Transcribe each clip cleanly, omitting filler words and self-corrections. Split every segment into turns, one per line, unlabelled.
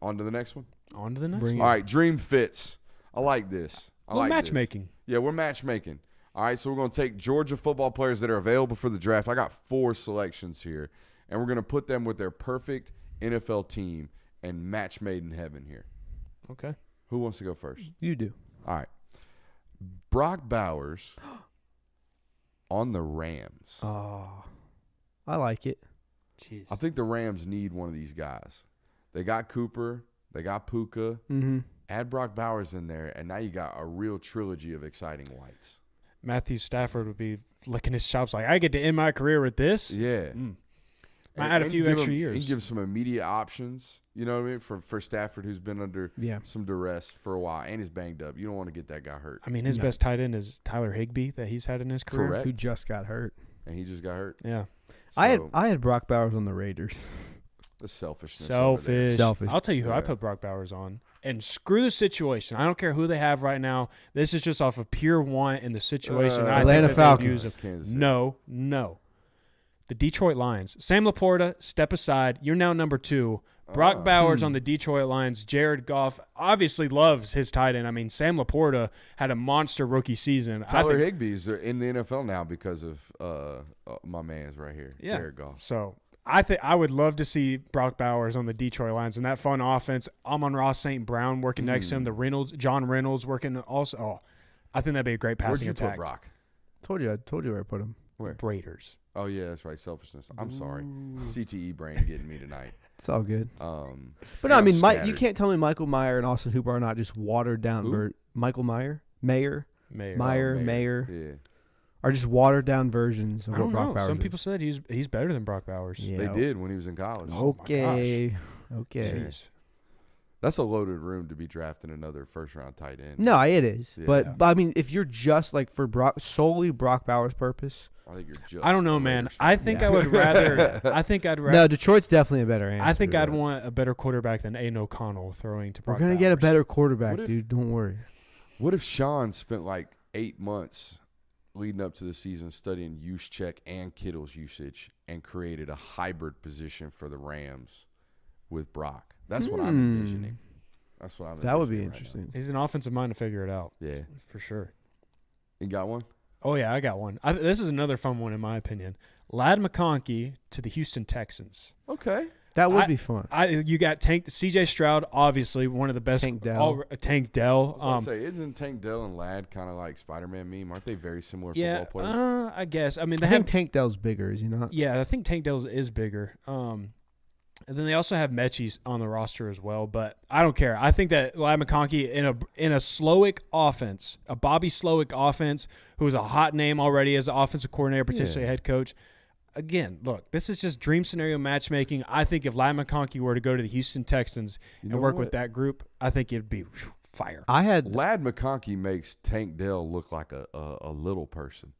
On to the next one.
On to the next
All
one.
right, dream fits. I like this.
Matchmaking.
Yeah, we're matchmaking. All right, so we're going to take Georgia football players that are available for the draft. I got 4 selections here, and we're going to put them with their perfect NFL team and match made in heaven here.
Okay.
Who wants to go first?
You do.
All right. Brock Bowers on the Rams.
Oh, I like it.
Jeez.
I think the Rams need one of these guys. They got Cooper. They got Puka.
Mm-hmm.
Add Brock Bowers in there, and now you got a real trilogy of exciting whites.
Matthew Stafford would be licking his chops like, I get to end my career with this?
Yeah.
I add a few extra years.
He gives some immediate options, you know what I mean, for Stafford, who's been under some duress for a while and is banged up. You don't want to get that guy hurt.
I mean, his best tight end is Tyler Higbee that he's had in his career.
Correct.
Who just got hurt.
And he just got hurt.
Yeah.
So,
I had Brock Bowers on the Raiders.
The selfishness. over there.
Selfish.
I'll tell you who I put Brock Bowers on. And screw the situation. I don't care who they have right now. This is just off of pure want in the situation. I
Atlanta
think that they'd
Falcons.
use him.
Kansas City.
No. The Detroit Lions. Sam Laporta, step aside. You're now number 2. Brock Bowers on the Detroit Lions. Jared Goff obviously loves his tight end. I mean, Sam Laporta had a monster rookie season.
Tyler Higbee's in the NFL now because of my man's right here, Jared Goff.
So I would love to see Brock Bowers on the Detroit Lions and that fun offense. Amon-Ra St. Brown working next to him. John Reynolds working also. Oh, I think that'd be a great passing
Where'd you
attack.
put Brock?
I told you where I put him.
Where?
Raiders.
Oh, yeah, that's right. Selfishness. I'm sorry. CTE brain getting me tonight.
It's all good.
But
no, I mean, you can't tell me Michael Mayer and Austin Hooper are not just watered down. Michael Mayer? Mayer.
Yeah.
Are just watered down versions of what Brock Bowers
Some
is.
people said he's better than Brock Bowers.
Yeah.
They did when he was in college.
Okay.
Jeez.
That's a loaded room to be drafting another first-round tight end.
No, it is.
Yeah.
But I mean, if you're just like for solely Brock Bowers' purpose,
I think you're just.
I don't know, man. I think I would rather.
No, Detroit's definitely a better answer.
I think I'd want a better quarterback than Aiden O'Connell throwing to Brock
We're gonna
Bowers.
get a better quarterback, dude. Don't worry.
What if Sean spent like 8 months leading up to the season studying use check and Kittle's usage and created a hybrid position for the Rams with Brock? That's what I'm envisioning. That's what I'm envisioning.
That would be
right
interesting.
now.
He's an offensive mind to figure it out.
Yeah.
For sure.
You got one?
Oh, yeah, I got one. This is another fun one, in my opinion. Lad McConkey to the Houston Texans.
Okay.
That would be fun.
You got C.J. Stroud, obviously one of the best.
Tank Dell.
Tank Dell.
I say, isn't Tank Dell and Ladd kind of like Spider-Man meme? Aren't they very similar football players?
I guess. I mean,
I think Tank Dell's bigger, is he not?
Yeah, I think Tank Dell is bigger. And then they also have Mechie on the roster as well, but I don't care. I think that Lad McConkey in a Slowick offense, a Bobby Slowick offense, who is a hot name already as an offensive coordinator, potentially a head coach. Again, look, this is just dream scenario matchmaking. I think if Lad McConkey were to go to the Houston Texans and work with that group, I think it'd be fire.
Lad McConkey makes Tank Dell look like a little person.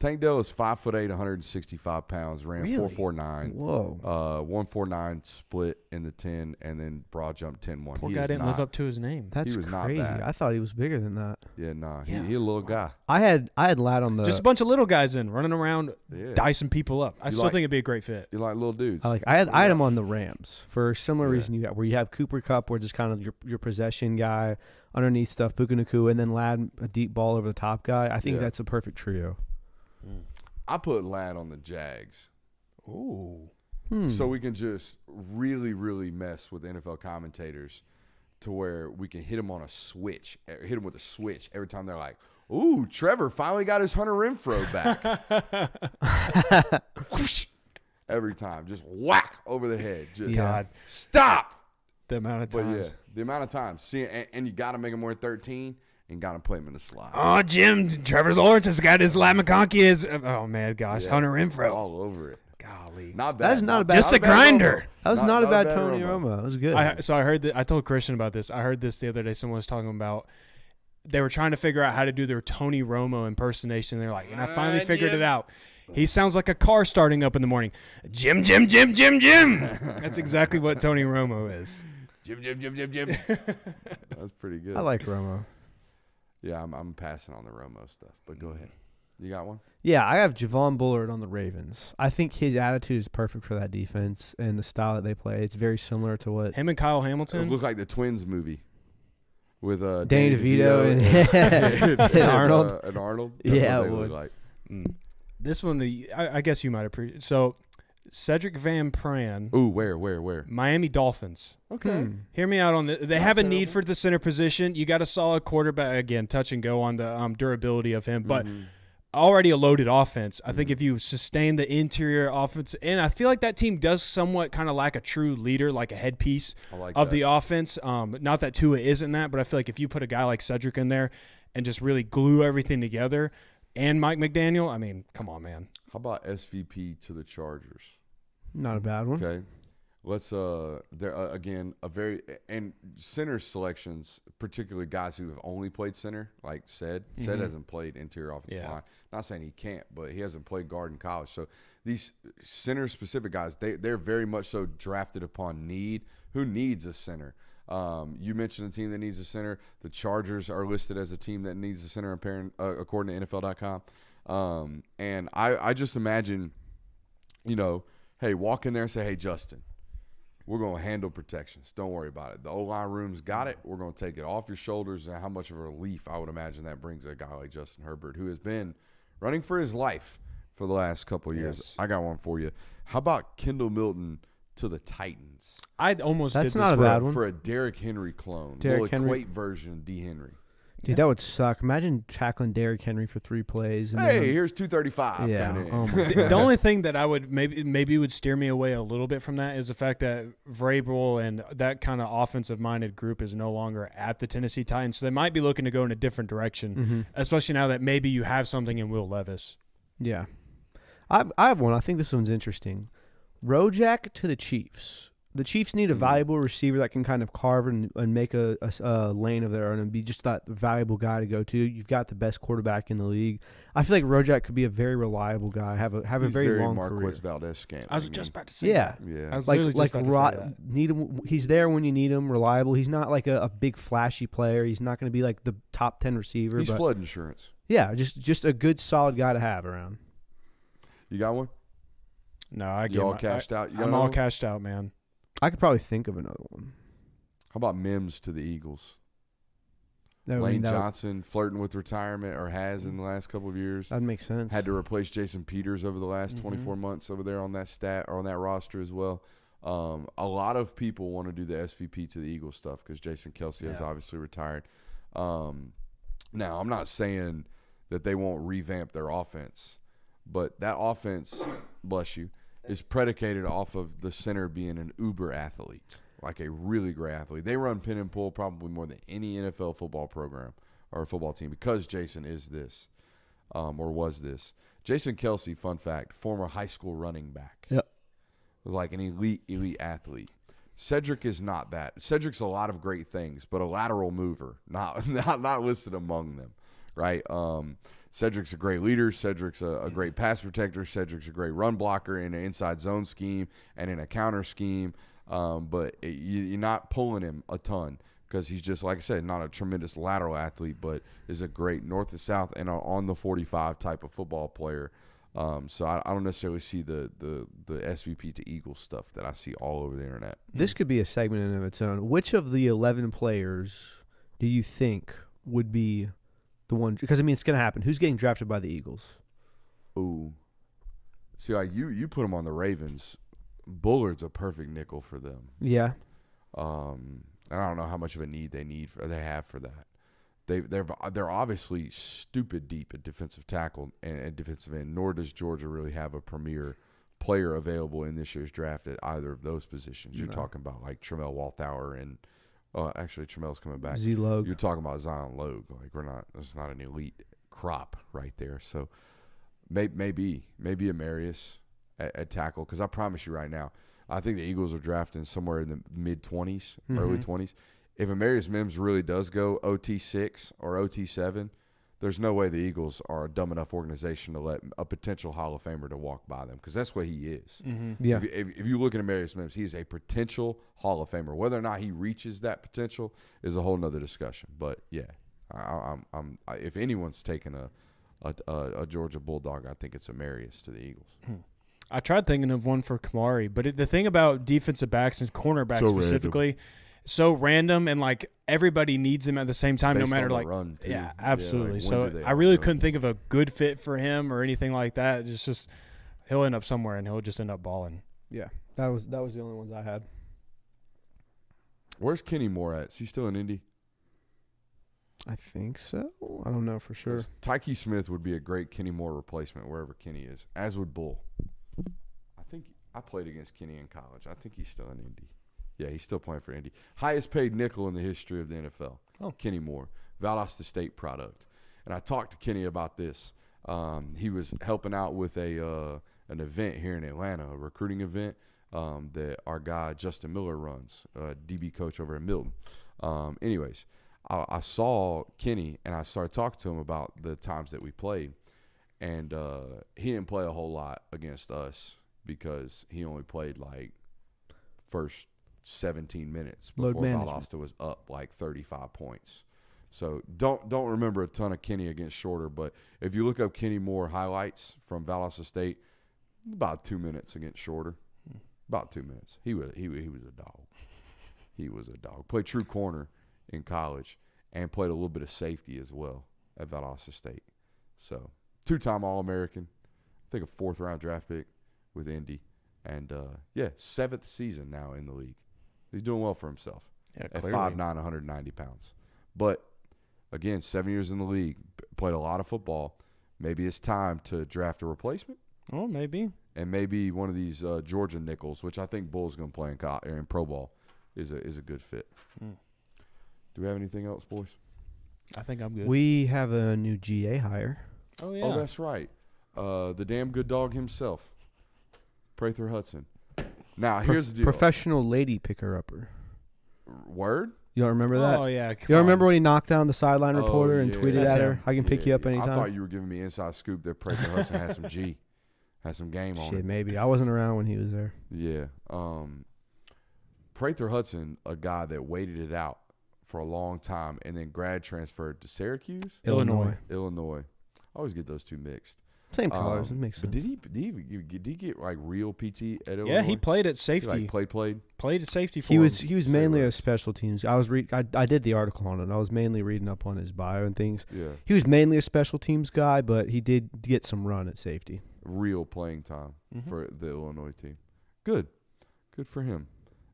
Tank Dell is 5'8", 165 pounds, ran 4.49.
Whoa.
1.49 split in the 10, and then broad jump 10-1.
Poor guy didn't live up to his name.
That's crazy. I thought he was bigger than that.
Yeah, nah. He a little guy.
I had Lad on the
just a bunch of little guys running around, dicing people up. I still think it'd be a great fit.
You like little dudes.
I had him on the Rams for a similar reason you got, where you have Cooper Kupp, where just kind of your possession guy, underneath stuff, Puka Nacua, and then Lad, a deep ball over the top guy. I think that's a perfect trio.
I put Lad on the Jags.
Ooh.
So we can just really, really mess with NFL commentators to where we can hit him on a switch, hit him with a switch every time they're like, ooh, Trevor finally got his Hunter Renfrow back. Whoosh. Every time. Just whack over the head. Just
God.
Stop.
The amount of times.
But yeah, the amount of times. See, and you got to make him more 13. And got to play him in the slot.
Oh, Jim, Trevor Lawrence has got his Lad McConkey. Oh, man, gosh. Hunter Renfrow.
All over it.
Golly.
Not bad.
That's not a bad.
Just a grinder.
That was not a bad Tony Romo. That was good.
I heard that. I told Christian about this. I heard this the other day. Someone was talking about they were trying to figure out how to do their Tony Romo impersonation. They're like, and I finally figured it out. He sounds like a car starting up in the morning. Jim, Jim, Jim, Jim, Jim. That's exactly what Tony Romo is.
Jim, Jim, Jim, Jim, Jim. That's pretty good.
I like Romo.
Yeah, I'm passing on the Romo stuff, but go ahead. You got one?
Yeah, I have Javon Bullard on the Ravens. I think his attitude is perfect for that defense and the style that they play. It's very similar to what
Him and Kyle
It
Hamilton.
looked like the Twins movie with
Danny DeVito and Arnold.
And Arnold.
Yeah,
what
it
they
would.
look like.
This one, I guess you might appreciate. So, Cedric Van Pran,
Ooh, where?
Miami Dolphins.
Okay.
Hear me out on this. They
Not
have a need
terrible.
for the center position. You got a solid quarterback. Again, touch and go on the durability of him. But already a loaded offense. I think if you sustain the interior offense, and I feel like that team does somewhat kind of lack a true leader, like a headpiece of the offense. Not that Tua isn't that, but I feel like if you put a guy like Cedric in there and just really glue everything together, and Mike McDaniel, I mean, come on, man.
How about SVP to the Chargers?
Not a bad one.
Okay. Let's there again a very and center selections, particularly guys who have only played center, like Ced hasn't played interior offensive line. Not saying he can't, but he hasn't played guard in college. So these center specific guys, they're very much so drafted upon need. Who needs a center? You mentioned a team that needs a center. The Chargers are listed as a team that needs a center, according to NFL.com. And I just imagine, hey, walk in there and say, hey, Justin, we're going to handle protections. Don't worry about it. The O-line room's got it. We're going to take it off your shoulders. And how much of a relief I would imagine that brings a guy like Justin Herbert, who has been running for his life for the last couple of years.
Yes.
I got one for you. How about Kendall Milton to the Titans?
I almost
That's
did
not
this
a bad one.
For a Derrick Henry clone.
Derrick Henry.
Equate version of D. Henry.
Dude, that would suck. Imagine tackling Derrick Henry for 3 plays. And
Hey,
then,
here's 235
yeah.
coming in.
Oh my
The only thing that I would maybe would steer me away a little bit from that is the fact that Vrabel and that kind of offensive-minded group is no longer at the Tennessee Titans, so they might be looking to go in a different direction, especially now that maybe you have something in Will Levis.
Yeah. I have one. I think this one's interesting. Rojak to the Chiefs. The Chiefs need a valuable receiver that can kind of carve and make a lane of their own and be just that valuable guy to go to. You've got the best quarterback in the league. I feel like Rojak could be a very reliable guy. Have a
He's
very long
Marquez
career.
Valdez-Scantling.
I was just about to say
Yeah.
that.
Yeah.
I was
Like
literally just about to say that.
need him. He's there when you need him. Reliable. He's not like a big flashy player. He's not going to be like the top 10 receiver.
He's
but
flood insurance.
yeah, just a good solid guy to have around.
You got one?
No, I
You all cashed out? You got
I'm
another
all
one?
cashed out, man.
I could probably think of another one.
How about Mims to the Eagles?
No,
Lane Johnson flirting with retirement or has in the last couple of years.
That'd make sense.
Had to replace Jason Peters over the last 24 months over there on that stat or on that roster as well. A lot of people want to do the SVP to the Eagles stuff because Jason Kelce has obviously retired. Now, I'm not saying that they won't revamp their offense, but that offense, bless you, is predicated off of the center being an uber athlete, like a really great athlete. They run pin and pull probably more than any NFL football program or football team because Jason is this or was this. Jason Kelce, fun fact, former high school running back.
Yep.
Was like an elite athlete. Cedric is not that. Cedric's a lot of great things, but a lateral mover, not listed among them, right? Cedric's a great leader. Cedric's a great pass protector. Cedric's a great run blocker in an inside zone scheme and in a counter scheme. But you're not pulling him a ton because he's just, like I said, not a tremendous lateral athlete, but is a great north to south and on the 45 type of football player. So I don't necessarily see the SVP to Eagles stuff that I see all over the internet.
This could be a segment in and of its own. Which of the 11 players do you think would be the one? Because, I mean, it's going to happen. Who's getting drafted by the Eagles?
Ooh. See, like you put him on the Ravens. Bullard's a perfect nickel for them.
Yeah.
And I don't know how much of a need they have for that. They're obviously stupid deep at defensive tackle and defensive end. Nor does Georgia really have a premier player available in this year's draft at either of those positions. You're talking about like Tramel Walthour and actually Tramel's coming back.
Z-Logue.
You're talking about Zion Logue. Like that's not an elite crop right there. So maybe Amarius at tackle, because I promise you right now, I think the Eagles are drafting somewhere in the mid-20s, early 20s. If Amarius Mims really does go OT6 or OT7, there's no way the Eagles are a dumb enough organization to let a potential Hall of Famer to walk by them, because that's what he is.
Yeah.
If you look at Amarius Mims, he is a potential Hall of Famer. Whether or not he reaches that potential is a whole nother discussion. But, yeah, I'm if anyone's taking a Georgia Bulldog, I think it's Amarius to the Eagles.
I tried thinking of one for Kamari, but the thing about defensive backs and cornerbacks
So
specifically, so random, and like everybody needs him at the same time,
Based
no matter
on the
like
run, too.
yeah, absolutely.
like,
So
when do they
I
all
really
go?
couldn't think of a good fit for him or anything like that. It's just he'll end up somewhere and he'll just end up balling.
Yeah, that was the only ones I had.
Where's Kenny Moore at? Is he still in Indy?
I think so. I don't know for sure.
Tyke Smith would be a great Kenny Moore replacement wherever Kenny is, as would Bull. I think I played against Kenny in college. I think he's still in Indy. Yeah, he's still playing for Indy. Highest paid nickel in the history of the NFL.
Oh.
Kenny Moore, Valdosta State product. And I talked to Kenny about this. He was helping out with an event here in Atlanta, a recruiting event that our guy Justin Miller runs, DB coach over in Milton. Anyways, I saw Kenny and I started talking to him about the times that we played. And he didn't play a whole lot against us because he only played like first 17 minutes before Valdosta was up like 35 points. So don't remember a ton of Kenny against Shorter, but if you look up Kenny Moore highlights from Valdosta State, about 2 minutes against Shorter. About 2 minutes. He was a dog. He was a dog. Played true corner in college and played a little bit of safety as well at Valdosta State. So 2-time All-American. I think a 4th-round draft pick with Indy. And, 7th season now in the league. He's doing well for himself at 5'9", 190 pounds. But, again, 7 years in the league, played a lot of football. Maybe it's time to draft a replacement.
Oh, maybe.
And maybe one of these Georgia nickels, which I think Bull's going to play in pro ball, is a good fit. Do we have anything else, boys?
I think I'm good.
We have a new GA hire.
Oh, yeah.
Oh, that's right. The damn good dog himself, Prather Hudson. Now, here's the deal.
Professional lady picker-upper.
Word?
You don't remember that?
Oh, yeah.
You don't remember when he knocked down the sideline reporter and tweeted
That's
at her,
him.
I can pick you up anytime?
I thought you were giving me inside scoop that Prather Hudson had some G. Had some game on
Shit,
it.
maybe. I wasn't around when he was there.
Yeah. Prather Hudson, a guy that waited it out for a long time and then grad transferred to Syracuse?
Illinois.
I always get those two mixed.
Same colors. It makes
But
sense.
did he get like real PT at Illinois?
Yeah, he played at safety.
He like played?
Played at safety for
He was
Say
mainly a
less.
special teams. I did the article on it. I was mainly reading up on his bio and things.
Yeah.
He was mainly a special teams guy, but he did get some run at safety.
Real playing time for the Illinois team. Good for him,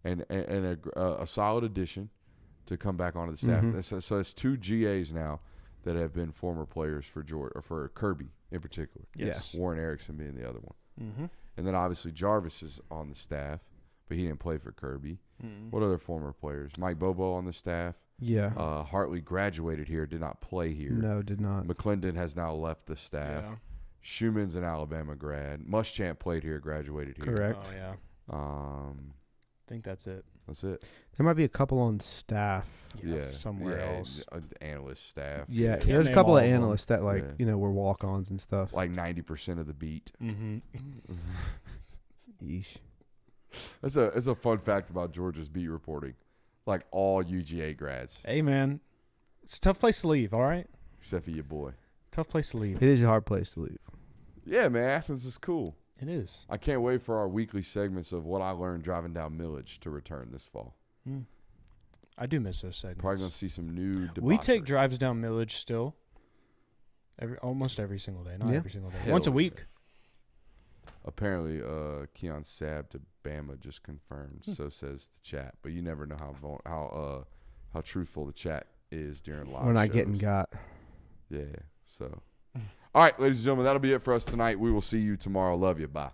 and a solid addition to come back onto the staff. So it's 2 GAs now that have been former players for Georgia or for Kirby in particular.
Yes.
Warren Erickson being the other one, and then obviously Jarvis is on the staff, but he didn't play for Kirby. What other former players? Mike Bobo on the staff.
Yeah.
Hartley graduated here, did not play here.
No, did not.
McClendon has now left the staff.
Yeah.
Schumann's an Alabama grad. Muschamp played here, graduated here.
Correct.
Oh, yeah. I think that's it.
That's it.
There might be a couple on staff.
Yeah.
Somewhere else.
Analyst staff.
Yeah,
Can't
there's a
name
couple
all
of
of them.
analysts that
Yeah.
were walk-ons and stuff.
Like 90% of the beat.
Yeesh.
That's a fun fact about Georgia's beat reporting. Like all UGA grads,
Hey, man. It's a tough place to leave, all right?
except for your boy.
Tough place to leave.
It is a hard place to leave.
Yeah, man, Athens is cool.
It is.
I can't wait for our weekly segments of what I learned driving down Millage to return this fall.
I do miss those segments.
Probably gonna see some new debauchery.
We take drives down Millage still. Almost every single day. Not
Yeah.
every single day.
Hell
Once a
yeah.
week.
Apparently, Keon Sabb to Bama just confirmed. So says the chat, but you never know how truthful the chat is during live
We're not
shows.
getting got.
Yeah. So, all right, ladies and gentlemen, that'll be it for us tonight. We will see you tomorrow. Love you. Bye.